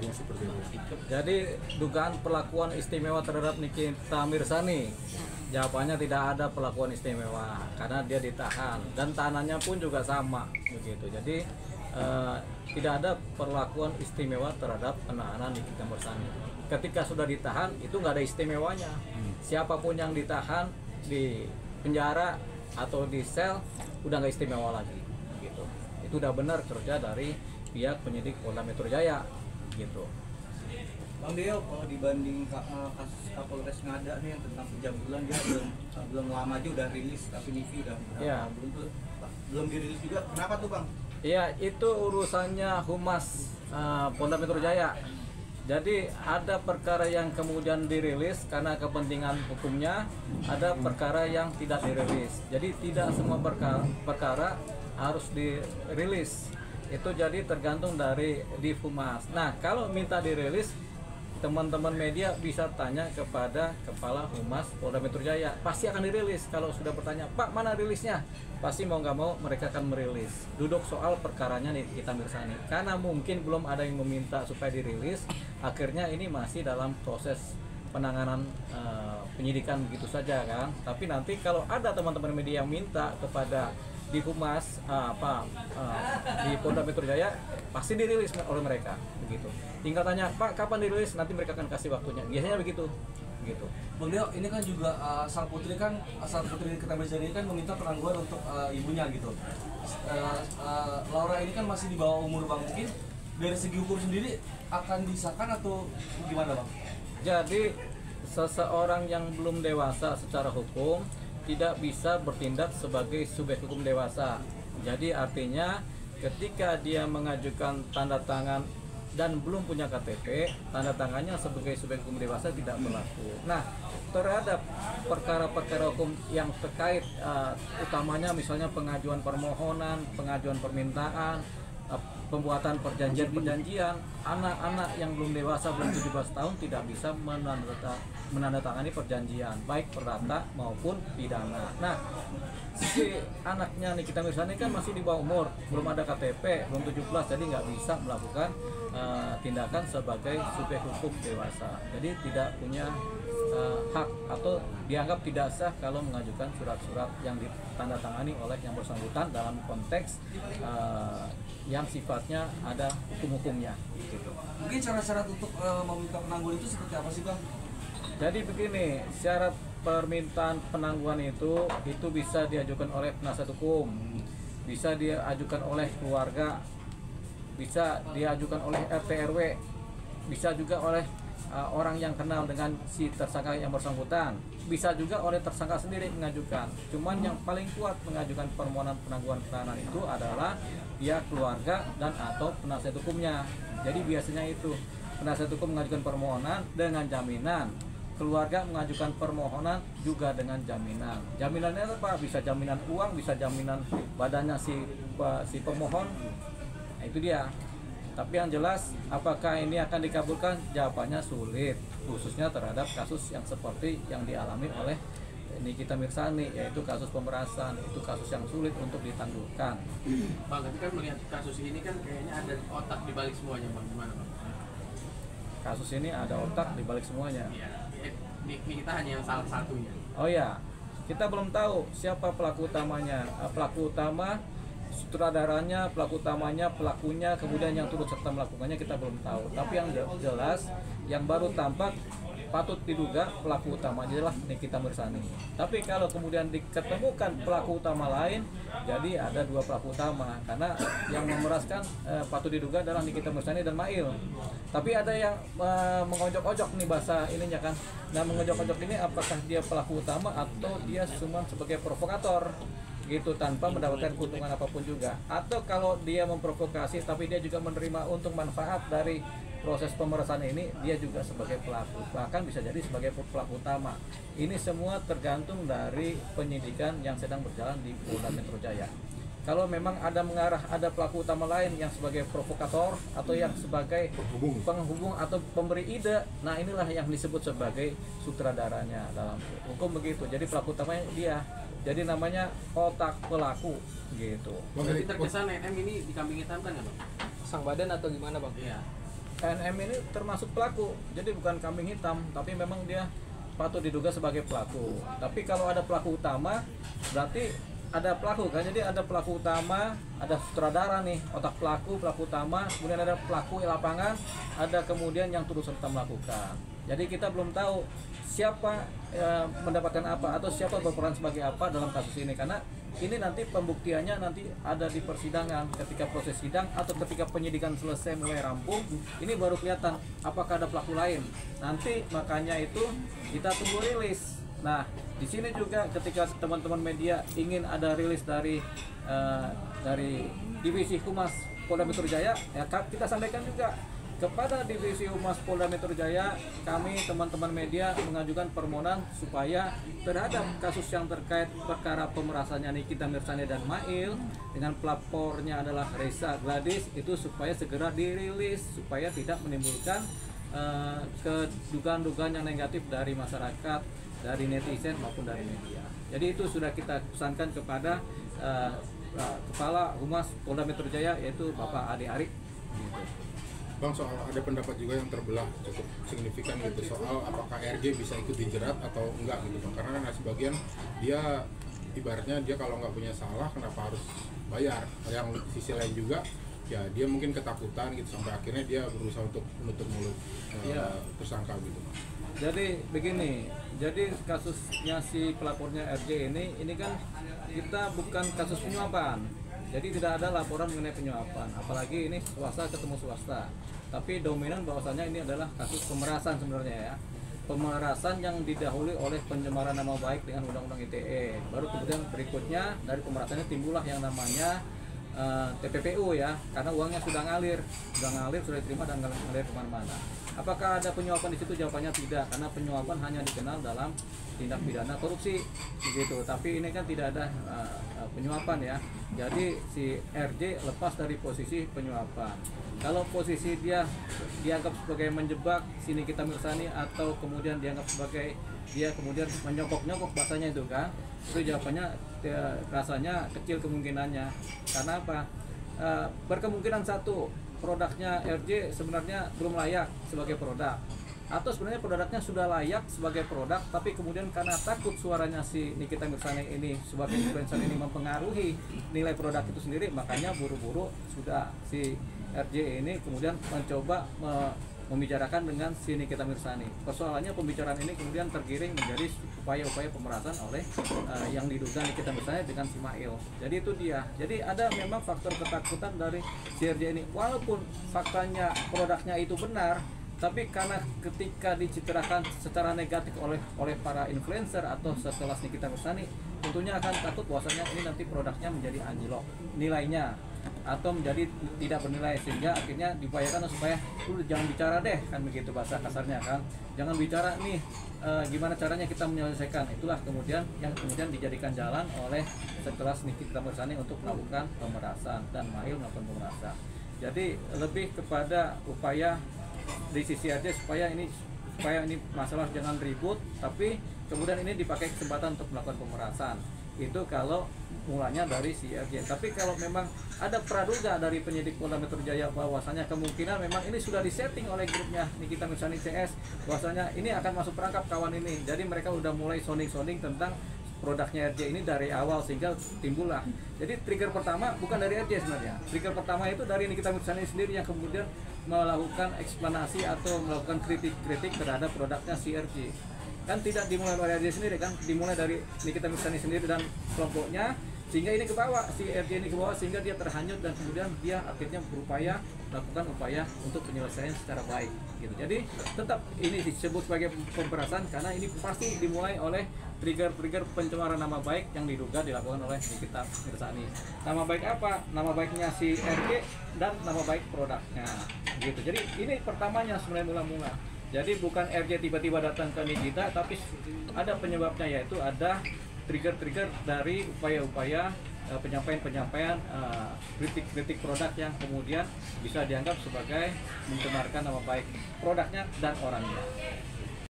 jadinya seperti itu. Jadi dugaan perlakuan istimewa terhadap Nikita Mirzani, jawabannya tidak ada perlakuan istimewa karena dia ditahan dan tahanannya pun juga sama begitu. Jadi tidak ada perlakuan istimewa terhadap penahanan Nikita Mirzani. Ketika sudah ditahan itu nggak ada istimewanya. Siapapun yang ditahan di penjara atau di sel udah nggak istimewa lagi gitu. Itu udah benar kerja dari pihak penyidik Polda Metro Jaya gitu. Bang Deo, kalau dibanding kasus Kapolres Ngada nih yang tentang pencabulan, dia belum lama aja udah rilis, tapi Nivi udah Ya. belum dirilis juga. Kenapa tuh Bang? Iya, itu urusannya Humas Polda Metro Jaya. Jadi ada perkara yang kemudian dirilis karena kepentingan hukumnya, ada perkara yang tidak dirilis. Jadi tidak semua perkara harus dirilis. Itu jadi tergantung dari di Humas. Nah, kalau minta dirilis, teman-teman media bisa tanya kepada Kepala Humas Polda Metro Jaya. Pasti akan dirilis. Kalau sudah bertanya, Pak, mana rilisnya? Pasti mau nggak mau mereka akan merilis. Duduk soal perkaranya Nikita Mirzani. Karena mungkin belum ada yang meminta supaya dirilis, akhirnya ini masih dalam proses penanganan penyidikan begitu saja kan. Tapi nanti kalau ada teman-teman media yang minta kepada di Humas di Polda Metro Jaya, pasti dirilis oleh mereka begitu. Tinggal tanya, Pak, kapan dirilis? Nanti mereka akan kasih waktunya. Biasanya begitu. Gitu. Bang Deo, ini kan juga sang putri Nikita Mirzani kan meminta penangguhan untuk ibunya gitu. Laura ini kan masih di bawah umur Bang, mungkin dari segi hukum sendiri akan disahkan atau gimana Bang? Jadi seseorang yang belum dewasa secara hukum tidak bisa bertindak sebagai subjek hukum dewasa. Jadi artinya ketika dia mengajukan tanda tangan dan belum punya KTP, tanda tangannya sebagai subjek hukum dewasa tidak berlaku. Nah, terhadap perkara-perkara hukum yang terkait utamanya misalnya pengajuan permohonan, pengajuan permintaan, pembuatan perjanjian-perjanjian, anak-anak yang belum dewasa, belum 17 tahun tidak bisa menandatangani perjanjian, baik perdata maupun pidana. Nah, si anaknya Nikita Mirzani kan masih di bawah umur, belum ada KTP, belum 17, jadi nggak bisa melakukan tindakan sebagai subjek hukum dewasa. Jadi tidak punya hak atau dianggap tidak sah kalau mengajukan surat-surat yang ditandatangani oleh yang bersangkutan dalam konteks yang sifatnya ada hukum-hukumnya. Gitu. Mungkin syarat-syarat untuk meminta penangguhan itu seperti apa sih Bang? Jadi begini, syarat permintaan penangguhan itu bisa diajukan oleh penasihat hukum, bisa diajukan oleh keluarga, bisa diajukan oleh RT RW, bisa juga oleh orang yang kenal dengan si tersangka yang bersangkutan, bisa juga oleh tersangka sendiri mengajukan. Cuman yang paling kuat mengajukan permohonan penangguhan penahanan itu adalah pihak keluarga dan atau penasihat hukumnya. Jadi biasanya itu penasihat hukum mengajukan permohonan dengan jaminan, keluarga mengajukan permohonan juga dengan jaminan. Jaminannya apa? Bisa jaminan uang, bisa jaminan badannya si pemohon. Nah, itu dia. Tapi yang jelas, apakah ini akan dikabulkan? Jawabannya sulit, khususnya terhadap kasus yang seperti yang dialami oleh Nikita Mirzani, yaitu kasus pemerasan. Itu kasus yang sulit untuk ditangguhkan. Bang, tapi kan melihat kasus ini kan kayaknya ada otak di balik semuanya, Bang. Gimana, Bang? Kasus ini ada otak di balik semuanya. Iya, kita hanya yang salah satunya. Oh ya, kita belum tahu siapa pelaku utamanya. Pelaku utama, sutradaranya, pelaku utamanya, pelakunya, kemudian yang turut serta melakukannya kita belum tahu. Tapi yang jelas, yang baru tampak patut diduga pelaku utama adalah Nikita Mirzani. Tapi kalau kemudian diketemukan pelaku utama lain, jadi ada dua pelaku utama. Karena yang memeraskan patut diduga adalah Nikita Mirzani dan Mail. Tapi ada yang mengojok-ojok nih bahasa ininya kan. Nah, mengojok-ojok ini apakah dia pelaku utama atau dia cuma sebagai provokator gitu tanpa mendapatkan keuntungan apapun juga. Atau kalau dia memprovokasi tapi dia juga menerima untung manfaat dari proses pemerasan ini, dia juga sebagai pelaku, bahkan bisa jadi sebagai pelaku utama. Ini semua tergantung dari penyidikan yang sedang berjalan di Polda Metro Jaya. Kalau memang ada mengarah ada pelaku utama lain yang sebagai provokator atau yang sebagai penghubung atau pemberi ide, nah inilah yang disebut sebagai sutradaranya dalam hukum begitu. Jadi pelaku utamanya dia. Jadi namanya otak pelaku gitu. Jadi terkesan NM ini dikambing hitamkan nggak, Bang? Sang badan atau gimana, Bang? Iya. NM ini termasuk pelaku, jadi bukan kambing hitam, tapi memang dia patut diduga sebagai pelaku. Tapi kalau ada pelaku utama, berarti ada pelaku kan, jadi ada pelaku utama, ada sutradara nih, otak pelaku, pelaku utama, kemudian ada pelaku lapangan, ada kemudian yang turut serta melakukan. Jadi kita belum tahu siapa mendapatkan apa atau siapa berperan sebagai apa dalam kasus ini, karena ini nanti pembuktiannya nanti ada di persidangan, ketika proses sidang atau ketika penyidikan selesai mulai rampung, ini baru kelihatan apakah ada pelaku lain. Nanti makanya itu kita tunggu rilis. Nah, di sini juga ketika teman-teman media ingin ada rilis dari Divisi Humas Polda Metro Jaya, ya kita sampaikan juga kepada Divisi Humas Polda Metro Jaya, kami teman-teman media mengajukan permohonan supaya terhadap kasus yang terkait perkara pemerasannya Nikita Mirzani dan Mail dengan pelapornya adalah Reza Gladys itu supaya segera dirilis supaya tidak menimbulkan kedugaan-dugaan yang negatif dari masyarakat, dari netizen maupun dari media. Jadi itu sudah kita pesankan kepada Kepala Humas Polda Metro Jaya, yaitu Bapak Ade Ari. Gitu. Bang, soal ada pendapat juga yang terbelah cukup signifikan gitu soal apakah RG bisa ikut dijerat atau enggak gitu Bang. Karena kan sebagian dia ibaratnya dia kalau nggak punya salah kenapa harus bayar. Yang sisi lain juga ya dia mungkin ketakutan gitu sampai akhirnya dia berusaha untuk menutup mulut tersangka gitu. Jadi begini, jadi kasusnya si pelapornya RJ ini kan kita bukan kasus penyuapan. Jadi tidak ada laporan mengenai penyuapan, apalagi ini swasta ketemu swasta. Tapi dominan bahwasanya ini adalah kasus pemerasan sebenarnya ya. Pemerasan yang didahului oleh pencemaran nama baik dengan Undang-Undang ITE. Baru kemudian berikutnya dari pemerasannya timbullah yang namanya TPPU ya, karena uangnya sudah ngalir, sudah diterima dan ngalir kemana-mana. Apakah ada penyuapan di situ? Jawabannya tidak, karena penyuapan hanya dikenal dalam tindak pidana korupsi, begitu. Tapi ini kan tidak ada penyuapan ya. Jadi si RJ lepas dari posisi penyuapan. Kalau posisi dia dianggap sebagai menjebak si Nikita Mirzani atau kemudian dianggap sebagai dia kemudian menyokok-nyokok bahasanya itu kan, itu jawabannya rasanya kecil kemungkinannya. Karena apa? Berkemungkinan satu, produknya RJ sebenarnya belum layak sebagai produk, atau sebenarnya produknya sudah layak sebagai produk, tapi kemudian karena takut suaranya si Nikita Mirzani ini sebagai influencer ini mempengaruhi nilai produk itu sendiri, makanya buru-buru sudah si RJ ini kemudian mencoba membicarakan dengan si Nikita Mirzani. Persoalannya pembicaraan ini kemudian tergiring menjadi upaya-upaya pemerasan oleh yang diduga Nikita Mirzani dengan si Mail. Jadi itu dia. Jadi ada memang faktor ketakutan dari si RJ ini. Walaupun faktanya produknya itu benar, tapi karena ketika dicitrakan secara negatif oleh para influencer atau sekelas Nikita Mirzani, tentunya akan takut bahwasanya ini nanti produknya menjadi anjlok nilainya atau menjadi tidak bernilai, sehingga akhirnya diupayakan supaya lu jangan bicara deh, kan begitu bahasa kasarnya kan, jangan bicara nih gimana caranya kita menyelesaikan. Itulah kemudian yang kemudian dijadikan jalan oleh sekelas Nikita Mirzani untuk melakukan pemerasan dan Mail melakukan pemerasan. Jadi lebih kepada upaya di sisi aja supaya ini masalah jangan ribut, tapi kemudian ini dipakai kesempatan untuk melakukan pemerasan. Itu kalau mulanya dari si RJ. Tapi kalau memang ada praduga dari penyidik Polda Metro Jaya bahwasanya kemungkinan memang ini sudah disetting oleh grupnya Nikita Mirzani CS, bahwasanya ini akan masuk perangkap kawan ini. Jadi mereka udah mulai sounding tentang produknya RJ ini dari awal, sehingga timbullah. Jadi trigger pertama bukan dari RJ sebenarnya. Trigger pertama itu dari Nikita Mirzani sendiri yang kemudian melakukan eksplanasi atau melakukan kritik terhadap produknya si RJ. Kan tidak dimulai oleh RJ sendiri kan, dimulai dari Nikita Mirzani sendiri dan kelompoknya, sehingga ini ke bawah, si RJ ini ke bawah, sehingga dia terhanyut dan kemudian dia akhirnya berupaya melakukan upaya untuk penyelesaian secara baik gitu. Jadi tetap ini disebut sebagai pemerasan karena ini pasti dimulai oleh trigger pencemaran nama baik yang diduga dilakukan oleh Nikita Mirzani. Nama baik apa? Nama baiknya si RJ dan nama baik produknya gitu. Jadi ini pertamanya sebenarnya mula-mula. Jadi bukan RJ tiba-tiba datang ke Nikita, tapi ada penyebabnya, yaitu ada trigger-trigger dari upaya-upaya penyampaian kritik produk yang kemudian bisa dianggap sebagai mencemarkan nama baik produknya dan orangnya.